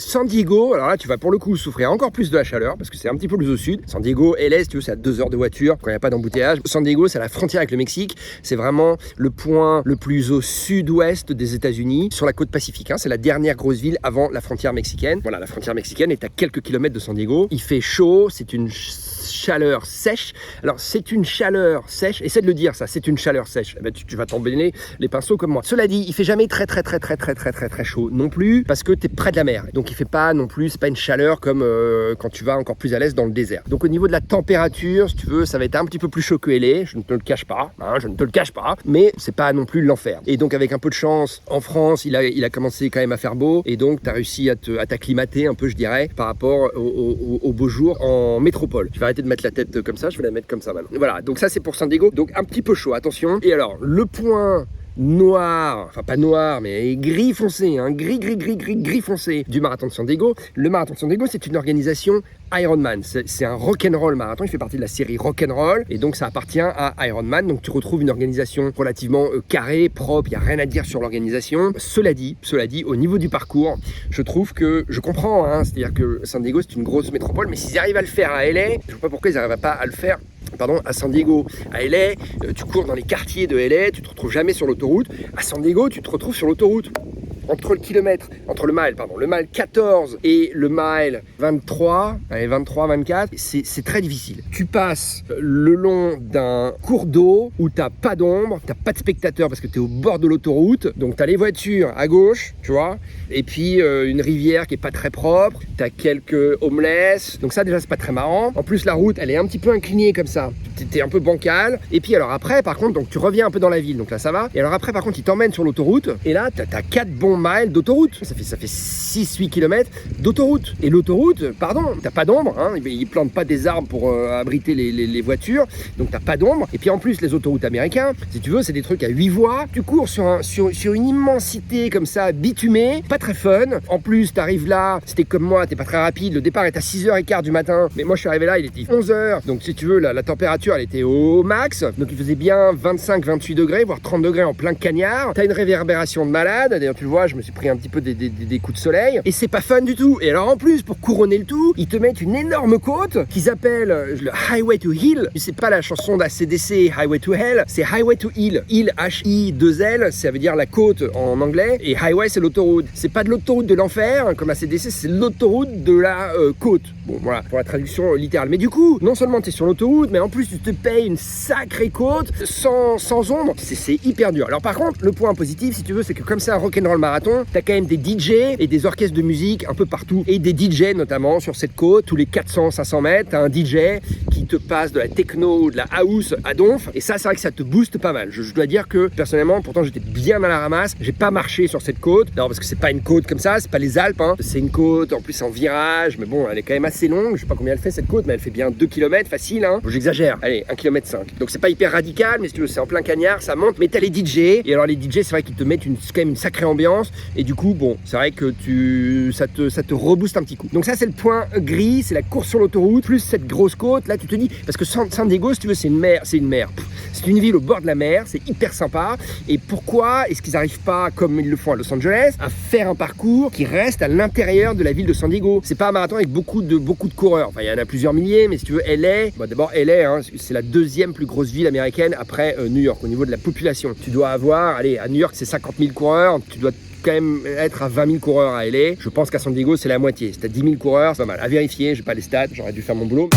San Diego, alors là, tu vas pour le coup souffrir encore plus de la chaleur parce que c'est un petit peu plus au sud. San Diego, LA, si tu veux, c'est à 2 heures de voiture quand il n'y a pas d'embouteillage. San Diego, c'est à la frontière avec le Mexique. C'est vraiment le point le plus au sud-ouest des États-Unis, sur la côte pacifique. C'est la dernière grosse ville avant la frontière mexicaine. Voilà, la frontière mexicaine est à quelques kilomètres de San Diego. Il fait chaud, c'est une chaleur sèche. Alors, c'est une chaleur sèche. Essaie de le dire, ça. C'est une chaleur sèche. Eh ben, tu vas t'embêter les pinceaux comme moi. Cela dit, il fait jamais très chaud non plus parce que tu es près de la mer. Donc, il fait pas non plus, c'est pas une chaleur comme quand tu vas encore plus à l'est dans le désert. Donc, au niveau de la température, si tu veux, ça va être un petit peu plus chaud que LA. Je ne te le cache pas. Je ne te le cache pas. Mais c'est pas non plus l'enfer. Et donc, avec un peu de chance, en France, il a commencé quand même à faire beau. Et donc, tu as réussi à t'acclimater un peu, je dirais, par rapport au beau jour en métropole. Tu vas arrêter de mettre la tête comme ça, je vais la mettre comme ça maintenant. Voilà, donc ça c'est pour San Diego, donc un petit peu chaud, attention. Et alors, le point noir, enfin pas noir, mais gris foncé, gris foncé du marathon de San Diego. Le marathon de San Diego, c'est une organisation Ironman. C'est un rock'n'roll marathon, il fait partie de la série rock'n'roll, et donc ça appartient à Ironman. Donc tu retrouves une organisation relativement carrée, propre, il n'y a rien à dire sur l'organisation. Cela dit, au niveau du parcours, je trouve que, je comprends, c'est-à-dire que San Diego c'est une grosse métropole, mais s'ils arrivent à le faire à LA, je ne vois pas pourquoi ils n'arrivent pas à le faire à San Diego. À LA, tu cours dans les quartiers de LA, tu te retrouves jamais sur l'autoroute. À San Diego, tu te retrouves sur l'autoroute. Entre le mile 14 et le mile 23, 24, c'est très difficile. Tu passes le long d'un cours d'eau où t'as pas d'ombre, t'as pas de spectateurs parce que t'es au bord de l'autoroute, donc t'as les voitures à gauche, tu vois, et puis une rivière qui est pas très propre, t'as quelques homeless, donc ça déjà c'est pas très marrant. En plus la route elle est un petit peu inclinée comme ça, t'es un peu bancal, et puis alors après par contre, donc tu reviens un peu dans la ville, donc là ça va, et alors après par contre ils t'emmènent sur l'autoroute, et là t'as 4 bons miles d'autoroute, ça fait 6-8 km d'autoroute, et l'autoroute, pardon, t'as pas d'ombre, ils plantent pas des arbres pour abriter les voitures, donc t'as pas d'ombre, et puis en plus les autoroutes américaines, si tu veux, c'est des trucs à 8 voies, tu cours sur une immensité comme ça, bitumée, pas très fun, en plus t'arrives là, c'était comme moi, t'es pas très rapide, le départ est à 6h15 du matin, mais moi je suis arrivé là, il était 11h, donc si tu veux, la température elle était au max, donc il faisait bien 25-28 degrés, voire 30 degrés en plein cagnard, t'as une réverbération de malade, d'ailleurs tu le vois, je me suis pris un petit peu des coups de soleil, et c'est pas fun du tout. Et alors en plus, pour couronner le tout, ils te mettent une énorme côte qu'ils appellent le Highway to Hell. C'est pas la chanson d'ACDC Highway to Hell, c'est Highway to Hill. Hill, H-I-2-L, ça veut dire la côte en anglais, et Highway c'est l'autoroute. C'est pas de l'autoroute de l'enfer, comme ACDC, c'est l'autoroute de la côte. Bon voilà, pour la traduction littérale. Mais du coup, non seulement t'es sur l'autoroute, mais en plus tu te payes une sacrée côte sans ombre. C'est hyper dur. Alors par contre, le point positif, si tu veux, c'est que comme c'est un rock'n'roll marathon, t'as quand même des DJ et des orchestres de musique un peu partout, et des DJ notamment sur cette côte, tous les 400-500 mètres, t'as un DJ qui te passe de la techno, de la house à donf, et ça c'est vrai que ça te booste pas mal. Je dois dire que personnellement, pourtant j'étais bien à la ramasse, j'ai pas marché sur cette côte, non parce que c'est pas une côte comme ça, c'est pas les Alpes, c'est une côte, en plus en virage, mais bon elle est quand même assez longue, je sais pas combien elle fait cette côte, mais elle fait bien 2 km facile, bon, j'exagère, allez 1,5 km, donc c'est pas hyper radical, mais si tu veux c'est en plein cagnard, ça monte, mais t'as les DJ, et alors les DJ c'est vrai qu'ils te mettent quand même une sacrée ambiance, et du coup bon, c'est vrai que ça te rebooste un petit coup. Donc ça c'est le point gris, c'est la course sur l'autoroute, plus cette grosse côte, là tu te dis, parce que San Diego si tu veux c'est une mer, c'est une ville au bord de la mer, c'est hyper sympa, et pourquoi est-ce qu'ils n'arrivent pas, comme ils le font à Los Angeles, à faire un parcours qui reste à l'intérieur de la ville de San Diego? C'est pas un marathon avec beaucoup de coureurs, enfin il y en a plusieurs milliers, mais si tu veux LA, d'abord LA, c'est la deuxième plus grosse ville américaine après New York, au niveau de la population. Tu dois avoir, allez, à New York c'est 50 000 coureurs, tu dois quand même être à 20 000 coureurs à LA. Je pense qu'à San Diego c'est la moitié. Si t'as 10 000 coureurs, c'est pas mal. À vérifier, j'ai pas les stats, j'aurais dû faire mon boulot.